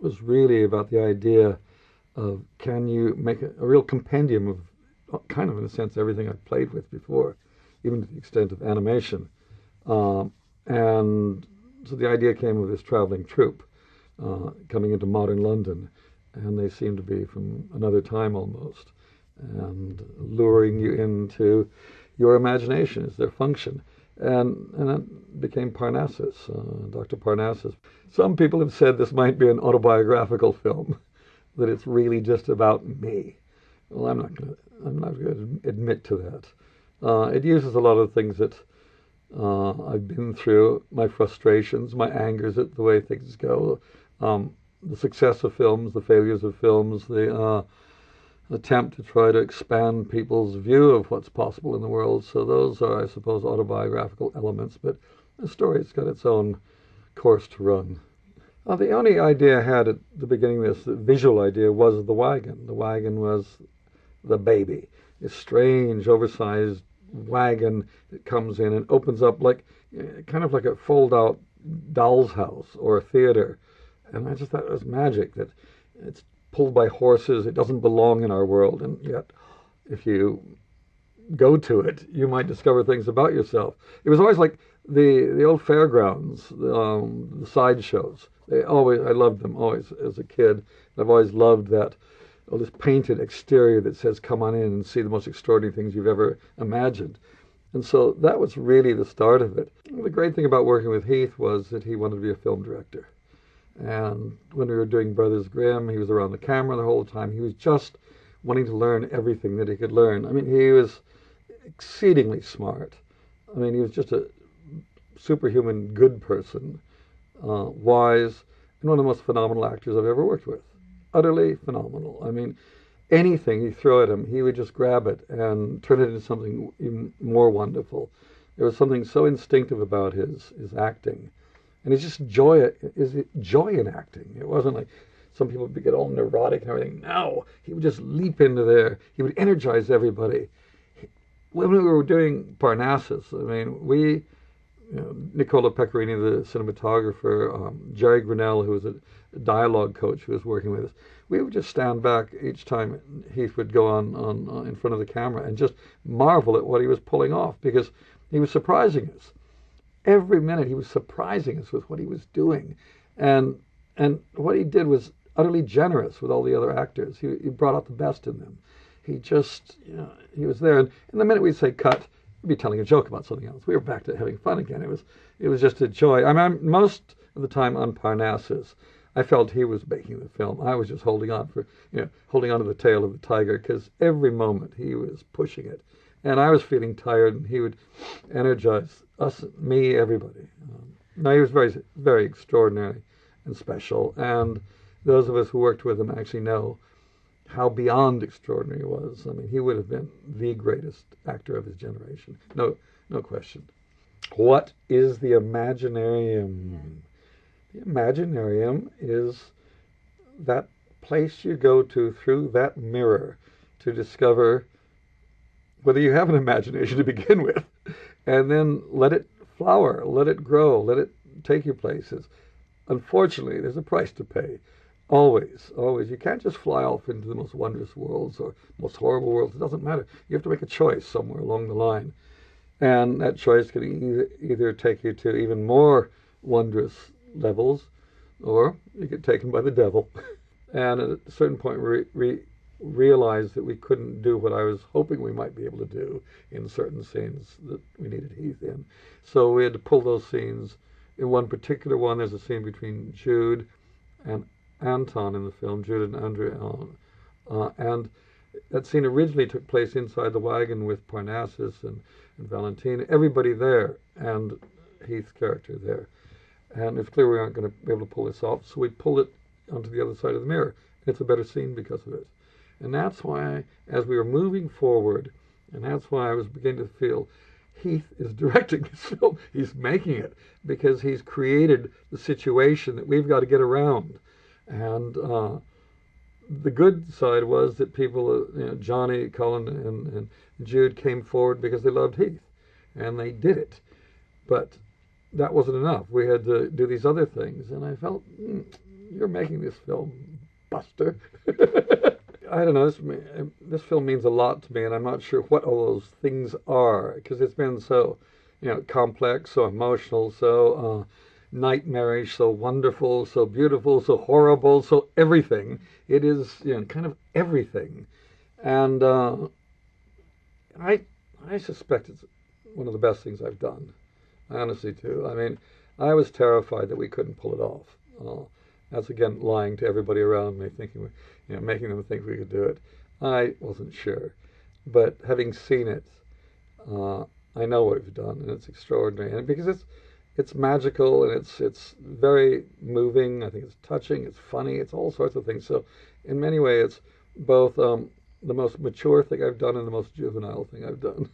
was really about the idea of, can you make a real compendium of kind of, in a sense, everything I've played with before, even to the extent of animation. And so the idea came of this traveling troupe coming into modern London, and they seem to be from another time almost, and luring you into your imagination is their function. And that became Parnassus, Dr. Parnassus. Some people have said this might be an autobiographical film, that it's really just about me. Well, I'm not going to admit to that. It uses a lot of things that I've been through, my frustrations, my angers at the way things go, the success of films, the failures of films, the attempt to try to expand people's view of what's possible in the world. So those are, I suppose, autobiographical elements, but the story's got its own course to run. The only idea I had at the beginning of this, the visual idea, was the wagon. The wagon was the baby, this strange, oversized wagon that comes in and opens up like, kind of like a fold-out doll's house or a theater. And I just thought it was magic, that it's pulled by horses. It doesn't belong in our world, and yet if you go to it, you might discover things about yourself. It was always like the old fairgrounds, the sideshows. I loved them always as a kid. I've always loved that, this painted exterior that says, come on in and see the most extraordinary things you've ever imagined. And so that was really the start of it. The great thing about working with Heath was that he wanted to be a film director. And when we were doing Brothers Grimm, he was around the camera the whole time. He was just wanting to learn everything that he could learn. I mean, he was exceedingly smart. I mean, he was just a superhuman good person, wise, and one of the most phenomenal actors I've ever worked with. Utterly phenomenal. I mean, anything you throw at him, he would just grab it and turn it into something even more wonderful. There was something so instinctive about his acting. And it's just joy in acting. It wasn't like some people would get all neurotic and everything. No, he would just leap into there. He would energize everybody. When we were doing Parnassus, I mean, Nicola Pecorini, the cinematographer, Jerry Grinnell, who was a dialogue coach who was working with us, we would just stand back each time Heath would go on in front of the camera and just marvel at what he was pulling off, because he was surprising us. Every minute he was surprising us with what he was doing. And what he did was utterly generous with all the other actors. He brought out the best in them. He just, he was there. And the minute we'd say cut, he'd be telling a joke about something else. We were back to having fun again. It was just a joy. I mean, most of the time on Parnassus, I felt he was making the film. I was just holding on to the tail of the tiger, because every moment he was pushing it. And I was feeling tired, and he would energize us, me, everybody. No, he was very, very extraordinary and special. And those of us who worked with him actually know how beyond extraordinary he was. I mean, he would have been the greatest actor of his generation. No question. What is the Imaginarium? The Imaginarium is that place you go to through that mirror to discover whether you have an imagination to begin with, and then let it flower, let it grow, let it take you places. Unfortunately, there's a price to pay. Always, always. You can't just fly off into the most wondrous worlds or most horrible worlds. It doesn't matter. You have to make a choice somewhere along the line. And that choice can either take you to even more wondrous levels, or you get taken by the devil. And at a certain point, we realized that we couldn't do what I was hoping we might be able to do in certain scenes that we needed Heath in. So we had to pull those scenes. In one particular one, there's a scene between Jude and Anton in the film, Jude and Andrea. And that scene originally took place inside the wagon with Parnassus and Valentina, everybody there, and Heath's character there. And it's clear we aren't going to be able to pull this off, so we pulled it onto the other side of the mirror. It's a better scene because of it. And that's why, as we were moving forward, and that's why I was beginning to feel Heath is directing this film. He's making it, because he's created the situation that we've got to get around. And the good side was that people, Johnny, Cullen, and Jude came forward because they loved Heath, and they did it. But that wasn't enough. We had to do these other things, and I felt, you're making this film, Buster. I don't know. This film means a lot to me, and I'm not sure what all those things are because it's been so, complex, so emotional, so nightmarish, so wonderful, so beautiful, so horrible, so everything. It is, kind of everything, and I I suspect it's one of the best things I've done. I honestly do. I mean, I was terrified that we couldn't pull it off. That's again lying to everybody around me, thinking, making them think we could do it. I wasn't sure, but having seen it, uh, I know what we've done, and it's extraordinary. And because it's magical and it's very moving. I think it's touching. It's funny. It's all sorts of things. So, in many ways, it's both the most mature thing I've done and the most juvenile thing I've done.